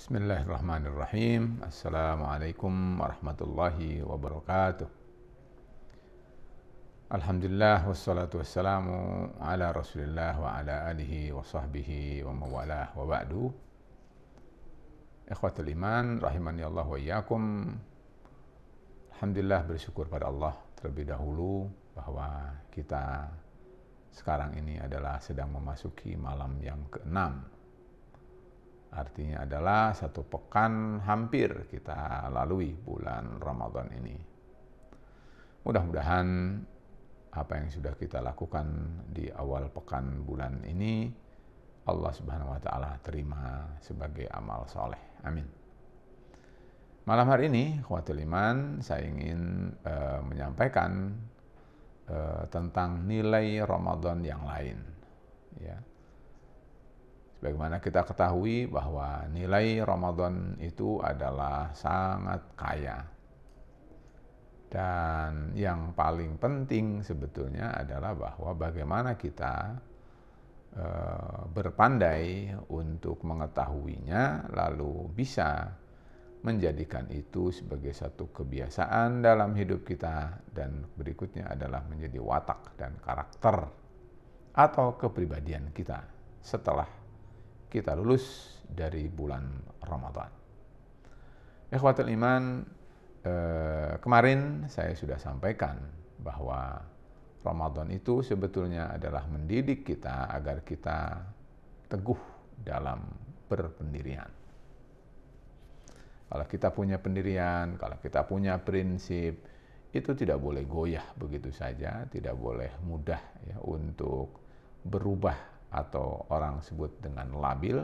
Bismillahirrahmanirrahim. Assalamualaikum warahmatullahi wabarakatuh. Alhamdulillah wassalatu wassalamu ala Rasulillah wa ala alihi wa sahbihi wa mawalah wa ba'du. Ikhwatul iman rahimani Allah wa iyyakum. Alhamdulillah, bersyukur pada Allah terlebih dahulu bahwa kita sekarang ini adalah sedang memasuki malam yang ke-6. Artinya adalah satu pekan hampir kita lalui bulan Ramadan ini. Mudah-mudahan apa yang sudah kita lakukan di awal pekan bulan ini Allah Subhanahu wa taala terima sebagai amal soleh. Amin. Malam hari ini, ikhwatul iman, saya ingin menyampaikan tentang nilai Ramadan yang lain. Ya. Sebagaimana kita ketahui bahwa nilai Ramadan itu adalah sangat kaya. Dan yang paling penting sebetulnya adalah bahwa bagaimana kita berpandai untuk mengetahuinya, lalu bisa menjadikan itu sebagai satu kebiasaan dalam hidup kita, dan berikutnya adalah menjadi watak dan karakter atau kepribadian kita setelah kita lulus dari bulan Ramadan. Ikhwatul iman, kemarin saya sudah sampaikan bahwa Ramadan itu sebetulnya adalah mendidik kita agar kita teguh dalam berpendirian. Kalau kita punya pendirian, kalau kita punya prinsip, itu tidak boleh goyah begitu saja, tidak boleh mudah ya untuk berubah atau orang sebut dengan labil,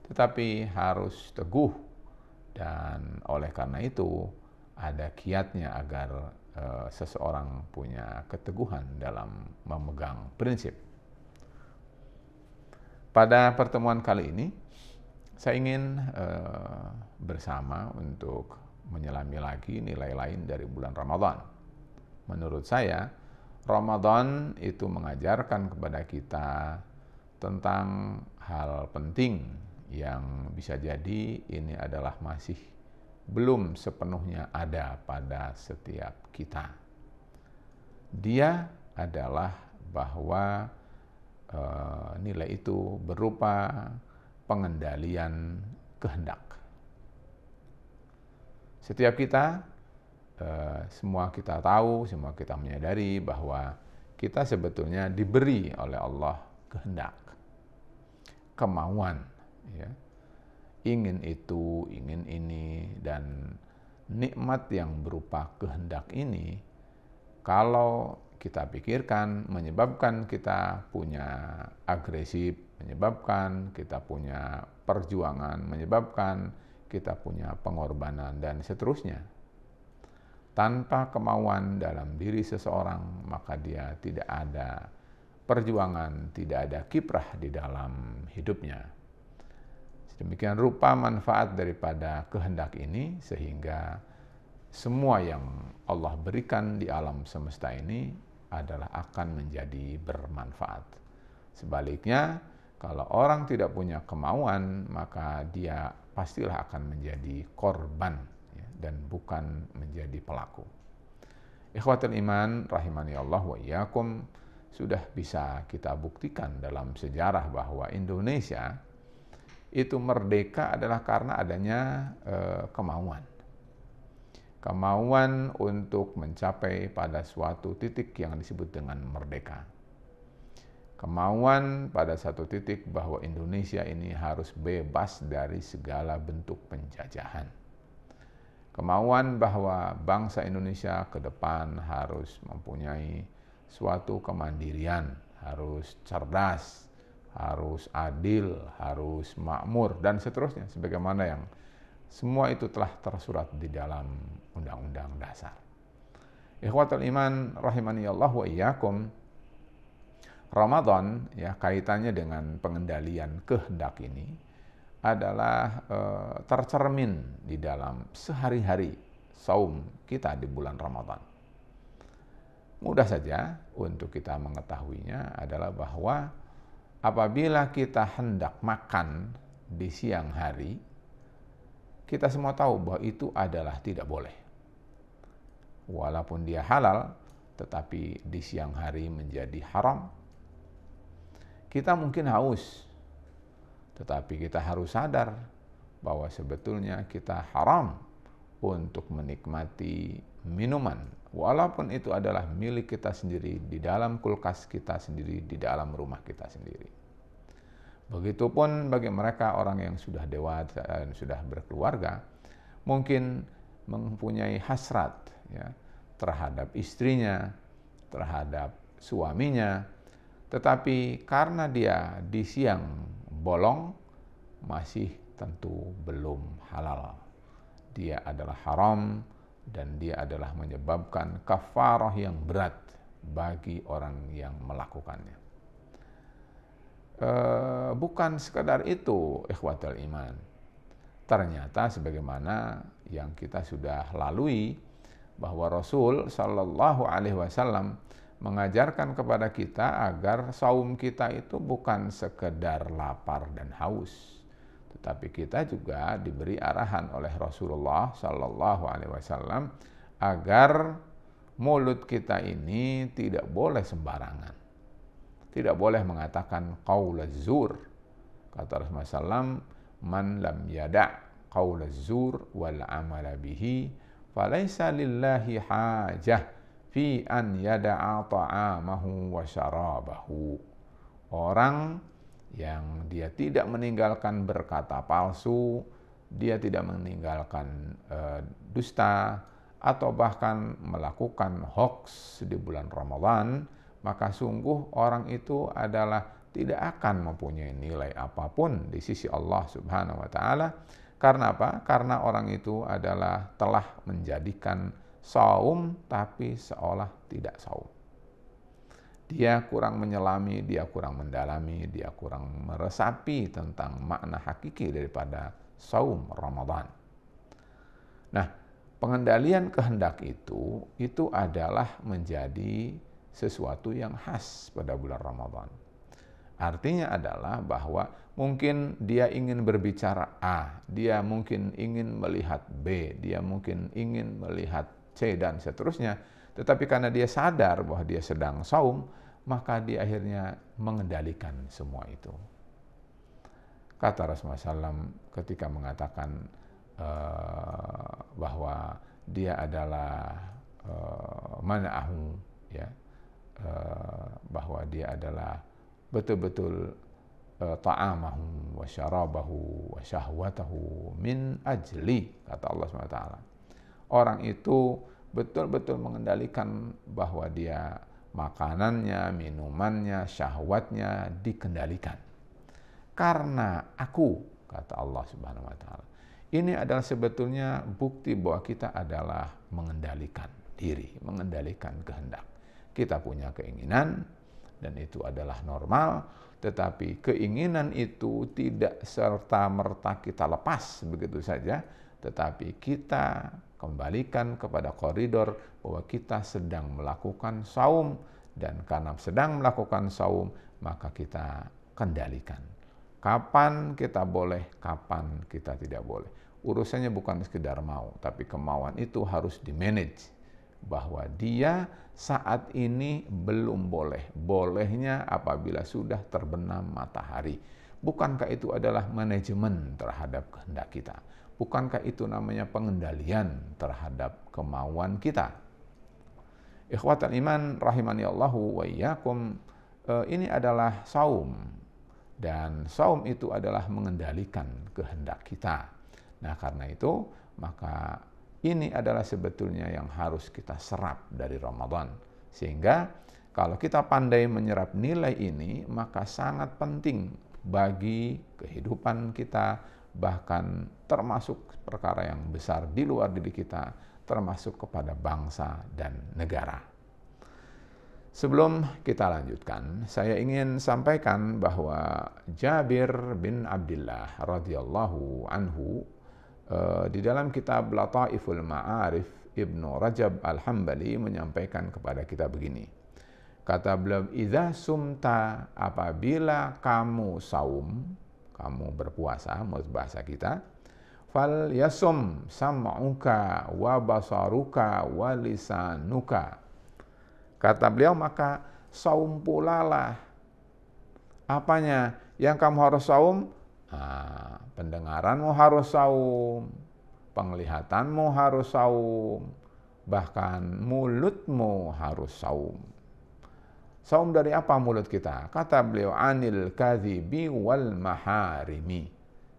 tetapi harus teguh, dan oleh karena itu ada kiatnya agar seseorang punya keteguhan dalam memegang prinsip. Pada pertemuan kali ini saya ingin bersama untuk menyelami lagi nilai lain dari bulan Ramadan. Menurut saya, Ramadan itu mengajarkan kepada kita tentang hal penting yang bisa jadi ini adalah masih belum sepenuhnya ada pada setiap kita. Dia adalah bahwa nilai itu berupa pengendalian kehendak. Setiap kita, semua kita tahu, semua kita menyadari bahwa kita sebetulnya diberi oleh Allah kehendak, kemauan, ya. Ingin itu, ingin ini, dan nikmat yang berupa kehendak ini, kalau kita pikirkan, menyebabkan kita punya agresif, menyebabkan kita punya perjuangan, menyebabkan kita punya pengorbanan, dan seterusnya. Tanpa kemauan dalam diri seseorang, maka dia tidak ada perjuangan, tidak ada kiprah di dalam hidupnya. Sedemikian rupa manfaat daripada kehendak ini, sehingga semua yang Allah berikan di alam semesta ini adalah akan menjadi bermanfaat. Sebaliknya, kalau orang tidak punya kemauan, maka dia pastilah akan menjadi korban, ya, dan bukan menjadi pelaku. Ikhwatul iman rahimani Allah wa iyyakum, sudah bisa kita buktikan dalam sejarah bahwa Indonesia itu merdeka adalah karena adanya kemauan. Kemauan untuk mencapai pada suatu titik yang disebut dengan merdeka. Kemauan pada satu titik bahwa Indonesia ini harus bebas dari segala bentuk penjajahan. Kemauan bahwa bangsa Indonesia ke depan harus mempunyai suatu kemandirian, harus cerdas, harus adil, harus makmur, dan seterusnya, sebagaimana yang semua itu telah tersurat di dalam Undang-Undang Dasar. Ikhwatul iman rahimani Allah wa iyyakum, Ramadan, ya, kaitannya dengan pengendalian kehendak ini adalah tercermin di dalam sehari-hari saum kita di bulan Ramadan. Mudah saja untuk kita mengetahuinya adalah bahwa apabila kita hendak makan di siang hari, kita semua tahu bahwa itu adalah tidak boleh. Walaupun dia halal, tetapi di siang hari menjadi haram. Kita mungkin haus, tetapi kita harus sadar bahwa sebetulnya kita haram untuk menikmati minuman, walaupun itu adalah milik kita sendiri, di dalam kulkas kita sendiri, di dalam rumah kita sendiri. Begitupun bagi mereka orang yang sudah dewasa dan sudah berkeluarga, mungkin mempunyai hasrat ya, terhadap istrinya, terhadap suaminya, tetapi karena dia di siang bolong, masih tentu belum halal. Dia adalah haram dan dia adalah menyebabkan kafarah yang berat bagi orang yang melakukannya. Bukan sekadar itu, ikhwatal iman. Ternyata sebagaimana yang kita sudah lalui, bahwa Rasul Shallallahu Alaihi Wasallam mengajarkan kepada kita agar saum kita itu bukan sekedar lapar dan haus, tetapi kita juga diberi arahan oleh Rasulullah Shallallahu Alaihi Wasallam agar mulut kita ini tidak boleh sembarangan, tidak boleh mengatakan qaulaz zur. Kata Rasulullah SAW, man lam yada' qaulaz zur wal amala bihi falaisa lillahi hajah fi an yada'a ta'amahu wa syarabahu. Orang yang dia tidak meninggalkan berkata palsu, dia tidak meninggalkan dusta, atau bahkan melakukan hoax di bulan Ramadan, maka sungguh orang itu adalah tidak akan mempunyai nilai apapun di sisi Allah Subhanahu wa Ta'ala. Karena apa? Karena orang itu adalah telah menjadikan saum tapi seolah tidak saum. Dia kurang menyelami, dia kurang mendalami, dia kurang meresapi tentang makna hakiki daripada saum Ramadan. Nah, pengendalian kehendak itu adalah menjadi sesuatu yang khas pada bulan Ramadan. Artinya adalah bahwa mungkin dia ingin berbicara A, dia mungkin ingin melihat B, dia mungkin ingin melihat C dan seterusnya. Tetapi karena dia sadar bahwa dia sedang saum, maka dia akhirnya mengendalikan semua itu. Kata Rasulullah SAW ketika mengatakan bahwa dia adalah mana'ahu, ya, bahwa dia adalah betul-betul ta'amahu wa syarabahu wa syahwatahu min ajli, kata Allah SWT. Orang itu betul-betul mengendalikan bahwa dia makanannya, minumannya, syahwatnya dikendalikan. Karena aku, kata Allah Subhanahu wa Ta'ala. Ini adalah sebetulnya bukti bahwa kita adalah mengendalikan diri, mengendalikan kehendak. Kita punya keinginan dan itu adalah normal, tetapi keinginan itu tidak serta-merta kita lepas begitu saja, tetapi kita kembalikan kepada koridor bahwa kita sedang melakukan saum, dan karena sedang melakukan saum maka kita kendalikan. Kapan kita boleh, kapan kita tidak boleh. Urusannya bukan sekedar mau, tapi kemauan itu harus dimanage. Bahwa dia saat ini belum boleh. Bolehnya apabila sudah terbenam matahari. Bukankah itu adalah manajemen terhadap kehendak kita? Bukankah itu namanya pengendalian terhadap kemauan kita? Ikhwatal iman rahimani Allahu wa iyyakum, ini adalah saum. Dan saum itu adalah mengendalikan kehendak kita. Nah, karena itu maka ini adalah sebetulnya yang harus kita serap dari Ramadan. Sehingga kalau kita pandai menyerap nilai ini, maka sangat penting bagi kehidupan kita, bahkan termasuk perkara yang besar di luar diri kita, termasuk kepada bangsa dan negara. Sebelum kita lanjutkan, saya ingin sampaikan bahwa Jabir bin Abdullah radhiyallahu anhu di dalam kitab Lataiful Ma'arif, Ibnu Rajab Al-Hambali menyampaikan kepada kita begini. Kata beliau, "Idza sumta, apabila kamu saum, kamu berpuasa, menurut bahasa kita, fal yasum sam'uka wa basaruka wa lisanuka. Kata beliau, maka saum pulalah. Apanya yang kamu harus saum? Pendengaranmu harus saum, penglihatanmu harus saum, bahkan mulutmu harus saum. Saum dari apa mulut kita? Kata beliau, anil kadhibi wal maharimi.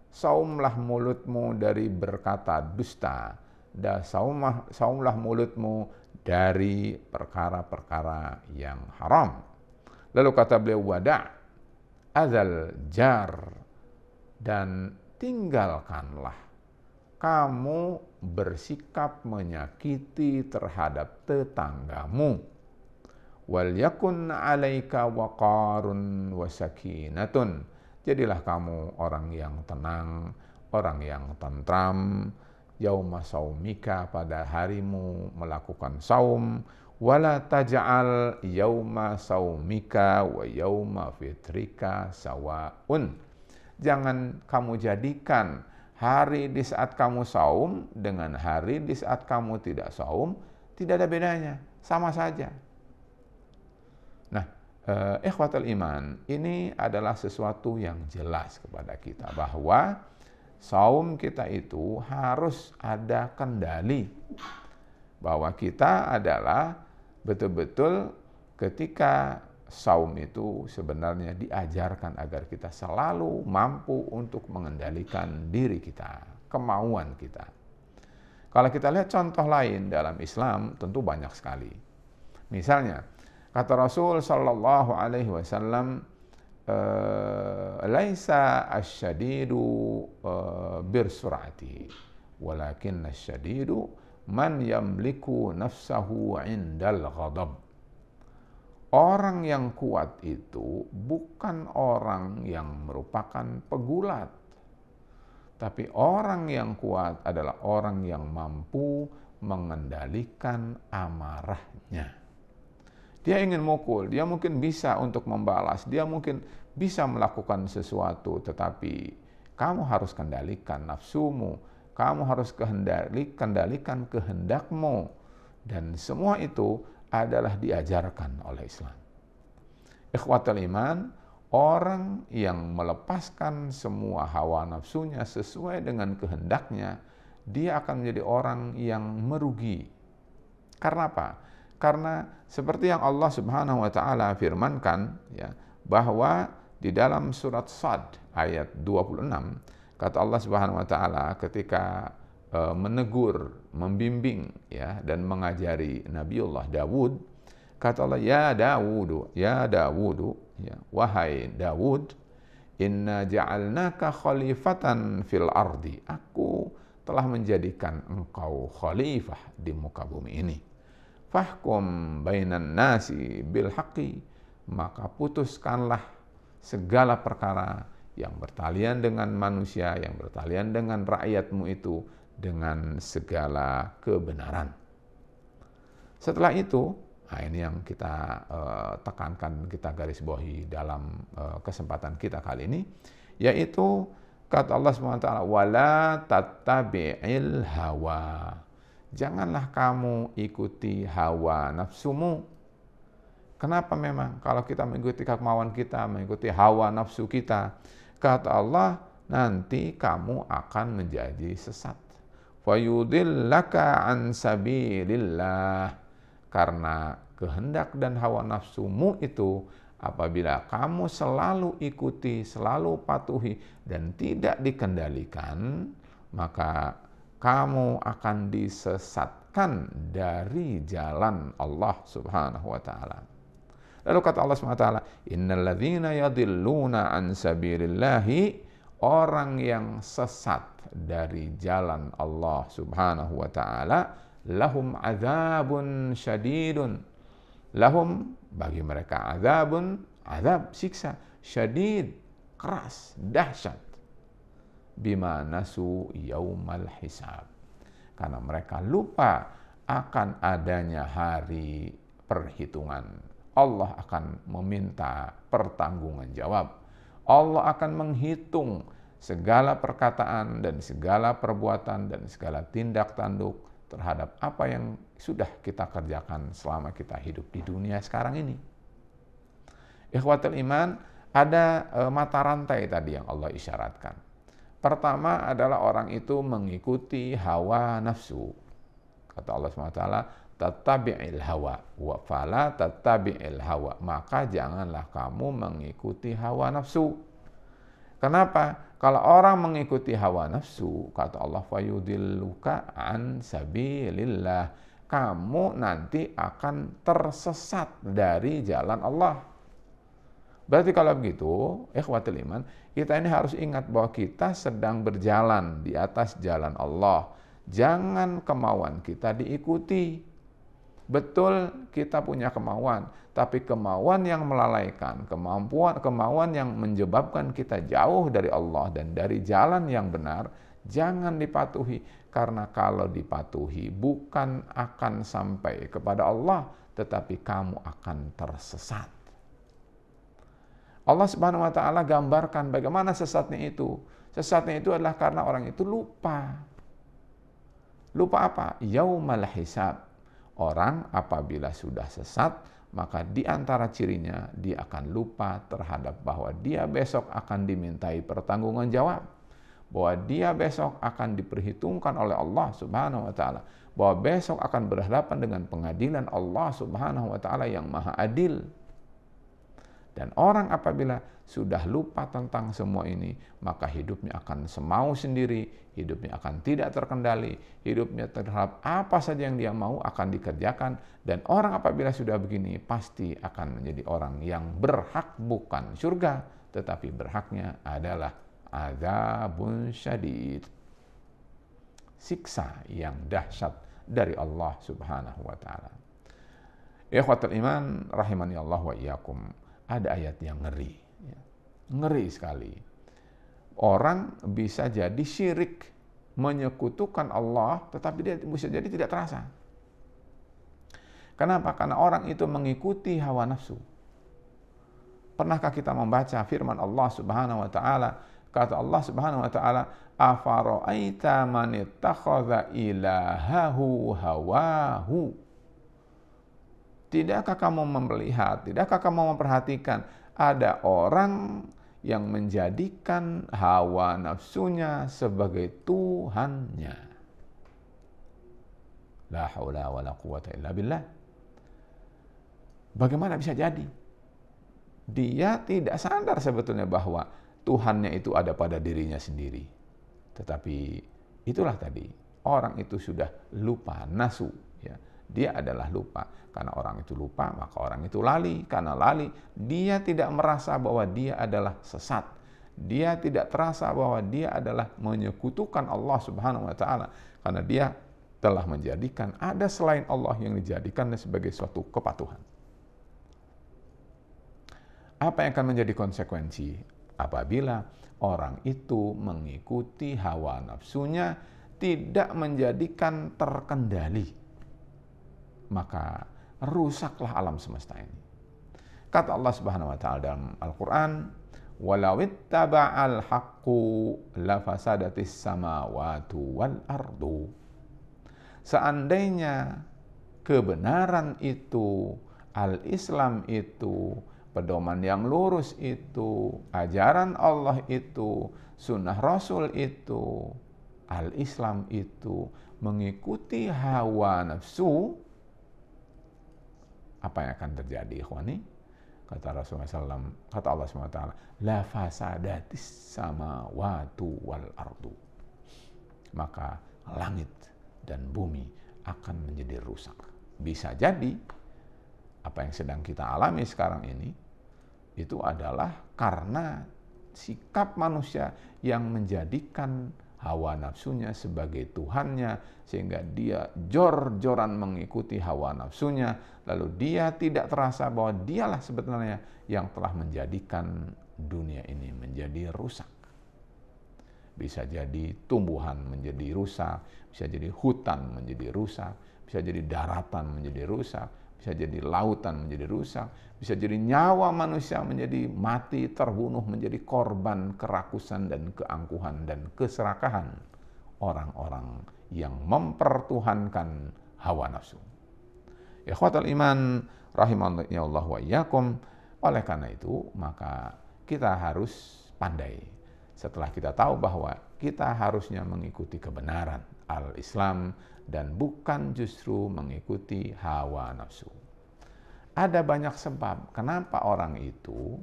Saumlah mulutmu dari berkata dusta, dan saumlah mulutmu dari perkara-perkara yang haram. Lalu kata beliau, wada' azal jar, dan tinggalkanlah kamu bersikap menyakiti terhadap tetanggamu. Wal yakun 'alaika waqarun wa sakinatun. Jadilah kamu orang yang tenang, orang yang tentram. Yauma saumika, pada harimu melakukan saum. Wala taj'al yauma saumika wa yauma fitrika sawaun. Jangan kamu jadikan hari di saat kamu saum dengan hari di saat kamu tidak saum, tidak ada bedanya, sama saja. Nah, ikhwatul iman, ini adalah sesuatu yang jelas kepada kita bahwa saum kita itu harus ada kendali. Bahwa kita adalah betul-betul ketika saum itu sebenarnya diajarkan agar kita selalu mampu untuk mengendalikan diri kita, kemauan kita. Kalau kita lihat contoh lain dalam Islam, tentu banyak sekali. Misalnya, kata Rasul sallallahu alaihi wasallam, laisa asyadidu birsurati, walakin asyadidu man yamliku nafsahu indal ghadab. Orang yang kuat itu bukan orang yang merupakan pegulat, tapi orang yang kuat adalah orang yang mampu mengendalikan amarahnya. Dia ingin mukul, dia mungkin bisa untuk membalas, dia mungkin bisa melakukan sesuatu, tetapi kamu harus kendalikan nafsumu, kamu harus kendalikan kehendakmu, dan semua itu adalah diajarkan oleh Islam. Ikhwatul iman, orang yang melepaskan semua hawa nafsunya sesuai dengan kehendaknya, dia akan menjadi orang yang merugi. Karena apa? Karena seperti yang Allah Subhanahu wa taala firmankan, ya, bahwa di dalam surat Sad ayat 26, kata Allah Subhanahu wa taala ketika menegur, membimbing, ya, dan mengajari Nabiullah Dawud, kata Allah, ya Dawud, ya, wahai Dawud, inna ja'alnaka khalifatan fil ardi. Aku telah menjadikan engkau khalifah di muka bumi ini. Fahkum bainan nasi bil haqqi, maka putuskanlah segala perkara yang bertalian dengan manusia, yang bertalian dengan rakyatmu itu dengan segala kebenaran. Setelah itu, nah ini yang kita tekankan, kita garis bawahi dalam kesempatan kita kali ini, yaitu kata Allah SWT, wala tattabi'il hawa. Janganlah kamu ikuti hawa nafsumu. Kenapa memang? Kalau kita mengikuti kemauan kita, mengikuti hawa nafsu kita, kata Allah, nanti kamu akan menjadi sesat. Fayudillaka an sabilillah. Karena kehendak dan hawa nafsumu itu, apabila kamu selalu ikuti, selalu patuhi, dan tidak dikendalikan, maka kamu akan disesatkan dari jalan Allah Subhanahu wa ta'ala. Lalu kata Allah Subhanahu wa ta'ala, innal ladzina yadhilluna an sabilillahi, orang yang sesat dari jalan Allah Subhanahu wa ta'ala, lahum azabun syadidun. Lahum, bagi mereka, azab siksa, syadid, keras, dahsyat. Bima nasu yaumal hisab. Karena mereka lupa akan adanya hari perhitungan. Allah akan meminta pertanggungjawab. Allah akan menghitung segala perkataan dan segala perbuatan dan segala tindak tanduk terhadap apa yang sudah kita kerjakan selama kita hidup di dunia sekarang ini. Ikhwatul iman, ada mata rantai tadi yang Allah isyaratkan. Pertama adalah orang itu mengikuti hawa nafsu. Kata Allah SWT, tattabi'il hawa wa fala tattabi'il hawa, maka janganlah kamu mengikuti hawa nafsu. Kenapa? Kalau orang mengikuti hawa nafsu, kata Allah, fayudilluka an sabilillah, kamu nanti akan tersesat dari jalan Allah. Berarti kalau begitu, ikhwatul iman, kita ini harus ingat bahwa kita sedang berjalan di atas jalan Allah. Jangan kemauan kita diikuti. Betul, kita punya kemauan, tapi kemauan yang melalaikan, kemauan yang menyebabkan kita jauh dari Allah dan dari jalan yang benar, jangan dipatuhi. Karena kalau dipatuhi, bukan akan sampai kepada Allah, tetapi kamu akan tersesat. Allah Subhanahu wa taala gambarkan bagaimana sesatnya itu. Sesatnya itu adalah karena orang itu lupa. Lupa apa? Yaumal hisab. Orang apabila sudah sesat, maka di antara cirinya dia akan lupa terhadap bahwa dia besok akan dimintai pertanggungan jawab. Bahwa dia besok akan diperhitungkan oleh Allah Subhanahu wa taala. Bahwa besok akan berhadapan dengan pengadilan Allah Subhanahu wa taala yang maha adil. Dan orang apabila sudah lupa tentang semua ini, maka hidupnya akan semau sendiri, hidupnya akan tidak terkendali, hidupnya terhadap apa saja yang dia mau akan dikerjakan. Dan orang apabila sudah begini, pasti akan menjadi orang yang berhak bukan surga, tetapi berhaknya adalah azabun syadid, siksa yang dahsyat dari Allah Subhanahu wa taala. Ikhwatul iman rahimani Allah wa iyyakum. Ada ayat yang ngeri, ngeri sekali. Orang bisa jadi syirik, menyekutukan Allah, tetapi dia bisa jadi tidak terasa. Kenapa? Karena orang itu mengikuti hawa nafsu. Pernahkah kita membaca firman Allah Subhanahu wa taala? Kata Allah Subhanahu wa taala, "Afara'aita man ittakhadha ilahahu hawahu." Tidakkah kamu melihat, tidakkah kamu memperhatikan ada orang yang menjadikan hawa nafsunya sebagai Tuhannya? La haula wa la quwwata illa billah. Bagaimana bisa jadi? Dia tidak sadar sebetulnya bahwa Tuhannya itu ada pada dirinya sendiri. Tetapi itulah tadi, orang itu sudah lupa, nasu, ya. Dia adalah lupa. Karena orang itu lupa, maka orang itu lali. Karena lali, dia tidak merasa bahwa dia adalah sesat. Dia tidak terasa bahwa dia adalah menyekutukan Allah Subhanahu wa taala. Karena dia telah menjadikan ada selain Allah yang dijadikan sebagai suatu kepatuhan. Apa yang akan menjadi konsekuensi apabila orang itu mengikuti hawa nafsunya, tidak menjadikan terkendali? Maka rusaklah alam semesta ini. Kata Allah Subhanahu wa taala dalam Al-Qur'an, "Walau ittaba'al haqqu lafasadatis samawati wal ardu." Seandainya kebenaran itu, al-Islam itu, pedoman yang lurus itu, ajaran Allah itu, sunnah Rasul itu, al-Islam itu mengikuti hawa nafsu, apa yang akan terjadi, ikhwani? Kata Rasulullah SAW, kata Allah SWT, la fasadatis samawati wal ardu. Maka langit dan bumi akan menjadi rusak. Bisa jadi apa yang sedang kita alami sekarang ini itu adalah karena sikap manusia yang menjadikan hawa nafsunya sebagai Tuhannya, sehingga dia jor-joran mengikuti hawa nafsunya, lalu dia tidak terasa bahwa dialah sebetulnya yang telah menjadikan dunia ini menjadi rusak. Bisa jadi tumbuhan menjadi rusak, bisa jadi hutan menjadi rusak, bisa jadi daratan menjadi rusak, bisa jadi lautan menjadi rusak, bisa jadi nyawa manusia menjadi mati, terbunuh, menjadi korban kerakusan dan keangkuhan dan keserakahan orang-orang yang mempertuhankan hawa nafsu. Ikhwatal iman rahimahullah wa iyyakum. Oleh karena itu, maka kita harus pandai. Setelah kita tahu bahwa kita harusnya mengikuti kebenaran al-Islam dan bukan justru mengikuti hawa nafsu. Ada banyak sebab kenapa orang itu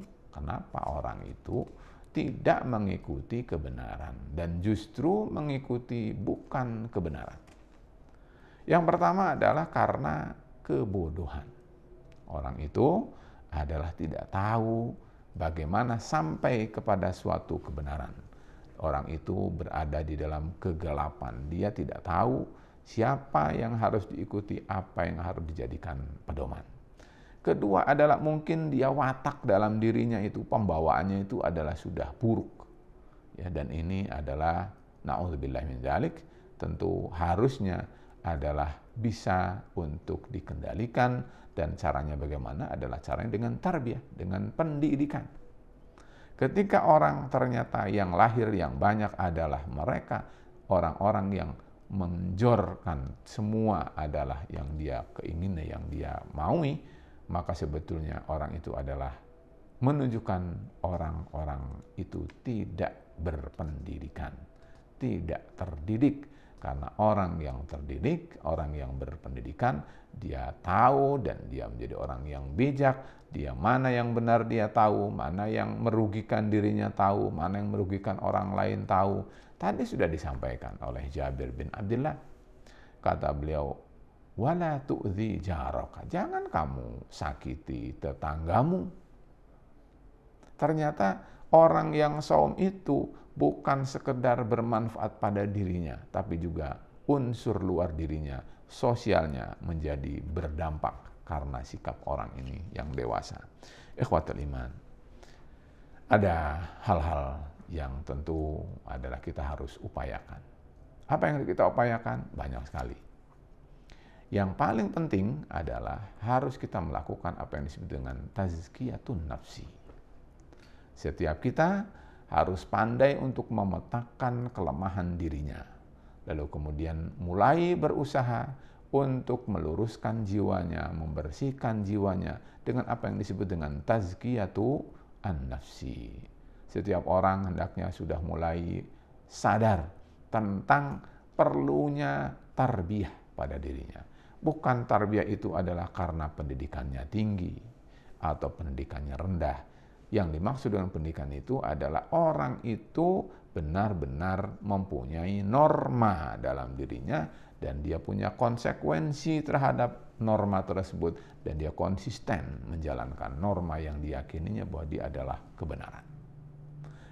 tidak mengikuti kebenaran dan justru mengikuti bukan kebenaran. Yang pertama adalah karena kebodohan. Orang itu adalah tidak tahu bagaimana sampai kepada suatu kebenaran. Orang itu berada di dalam kegelapan. Dia tidak tahu siapa yang harus diikuti, apa yang harus dijadikan pedoman. Kedua adalah mungkin dia watak dalam dirinya itu, pembawaannya itu adalah sudah buruk. Ya, dan ini adalah na'udzubillah min dzalik, tentu harusnya adalah bisa untuk dikendalikan, dan caranya bagaimana adalah caranya dengan tarbiyah, dengan pendidikan. Ketika orang ternyata yang lahir yang banyak adalah mereka orang-orang yang menjorkan semua adalah yang dia keingini, yang dia maui, maka sebetulnya orang itu adalah menunjukkan orang-orang itu tidak berpendidikan, tidak terdidik. Karena orang yang terdidik, orang yang berpendidikan, dia tahu dan dia menjadi orang yang bijak, dia mana yang benar dia tahu, mana yang merugikan dirinya tahu, mana yang merugikan orang lain tahu. Tadi sudah disampaikan oleh Jabir bin Abdullah. Kata beliau, wala tu'dzi jaraka, jangan kamu sakiti tetanggamu. Ternyata orang yang saum itu bukan sekedar bermanfaat pada dirinya, tapi juga unsur luar dirinya, sosialnya menjadi berdampak karena sikap orang ini yang dewasa. Ikhwatul iman, ada hal-hal yang tentu adalah kita harus upayakan. Apa yang kita upayakan? Banyak sekali. Yang paling penting adalah harus kita melakukan apa yang disebut dengan tazkiyatun nafsi. Setiap kita harus pandai untuk memetakan kelemahan dirinya, lalu kemudian mulai berusaha untuk meluruskan jiwanya, membersihkan jiwanya dengan apa yang disebut dengan tazkiyatu an-nafsi. Setiap orang hendaknya sudah mulai sadar tentang perlunya tarbiyah pada dirinya. Bukan tarbiyah itu adalah karena pendidikannya tinggi atau pendidikannya rendah. Yang dimaksud dengan pendidikan itu adalah orang itu benar-benar mempunyai norma dalam dirinya dan dia punya konsekuensi terhadap norma tersebut dan dia konsisten menjalankan norma yang diyakininya bahwa dia adalah kebenaran.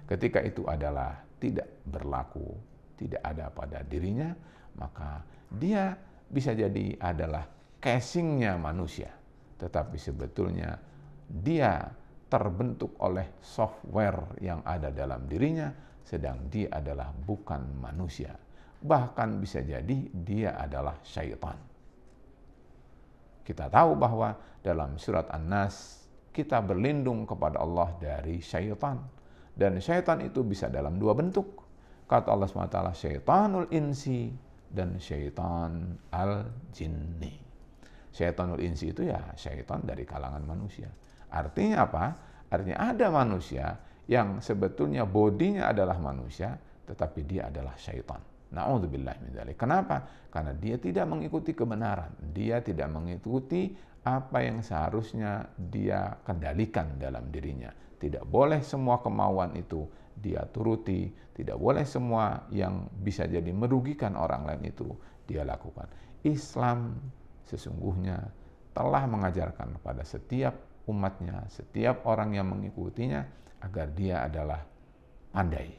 Ketika itu adalah tidak berlaku, tidak ada pada dirinya, maka dia bisa jadi adalah casingnya manusia, tetapi sebetulnya dia terbentuk oleh software yang ada dalam dirinya, sedang dia adalah bukan manusia. Bahkan bisa jadi dia adalah syaitan. Kita tahu bahwa dalam surat An-Nas, kita berlindung kepada Allah dari syaitan. Dan syaitan itu bisa dalam dua bentuk. Kata Allah SWT, syaitanul insi dan syaitan al-jinni. Syaitanul insi itu ya syaitan dari kalangan manusia. Artinya apa? Artinya ada manusia yang sebetulnya bodinya adalah manusia, tetapi dia adalah syaitan. Na'udzubillah min dzalik. Kenapa? Karena dia tidak mengikuti kebenaran. Dia tidak mengikuti apa yang seharusnya dia kendalikan dalam dirinya. Tidak boleh semua kemauan itu dia turuti. Tidak boleh semua yang bisa jadi merugikan orang lain itu dia lakukan. Islam sesungguhnya telah mengajarkan kepada setiap umatnya, setiap orang yang mengikutinya, agar dia adalah pandai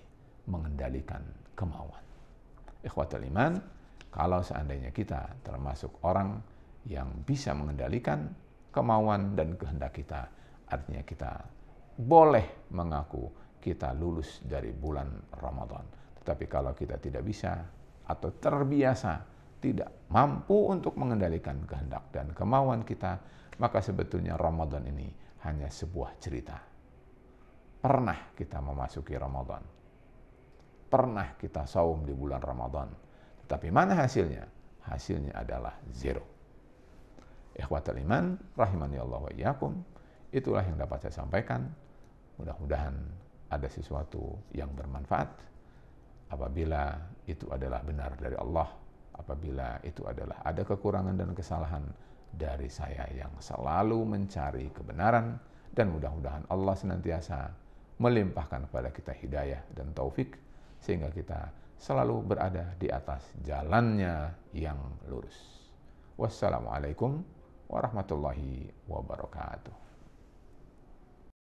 mengendalikan kemauan. Ikhwatul iman, kalau seandainya kita termasuk orang yang bisa mengendalikan kemauan dan kehendak kita, artinya kita boleh mengaku kita lulus dari bulan Ramadan. Tetapi kalau kita tidak bisa atau terbiasa tidak mampu untuk mengendalikan kehendak dan kemauan kita, maka sebetulnya Ramadan ini hanya sebuah cerita. Pernah kita memasuki Ramadan, pernah kita saum di bulan Ramadan, tetapi mana hasilnya? Hasilnya adalah zero. Ikhwatal iman, rahimani Allah wa iyyakum, itulah yang dapat saya sampaikan. Mudah-mudahan ada sesuatu yang bermanfaat. Apabila itu adalah benar dari Allah, apabila itu adalah ada kekurangan dan kesalahan dari saya yang selalu mencari kebenaran, dan mudah-mudahan Allah senantiasa melimpahkan kepada kita hidayah dan taufik sehingga kita selalu berada di atas jalannya yang lurus. Wassalamualaikum warahmatullahi wabarakatuh.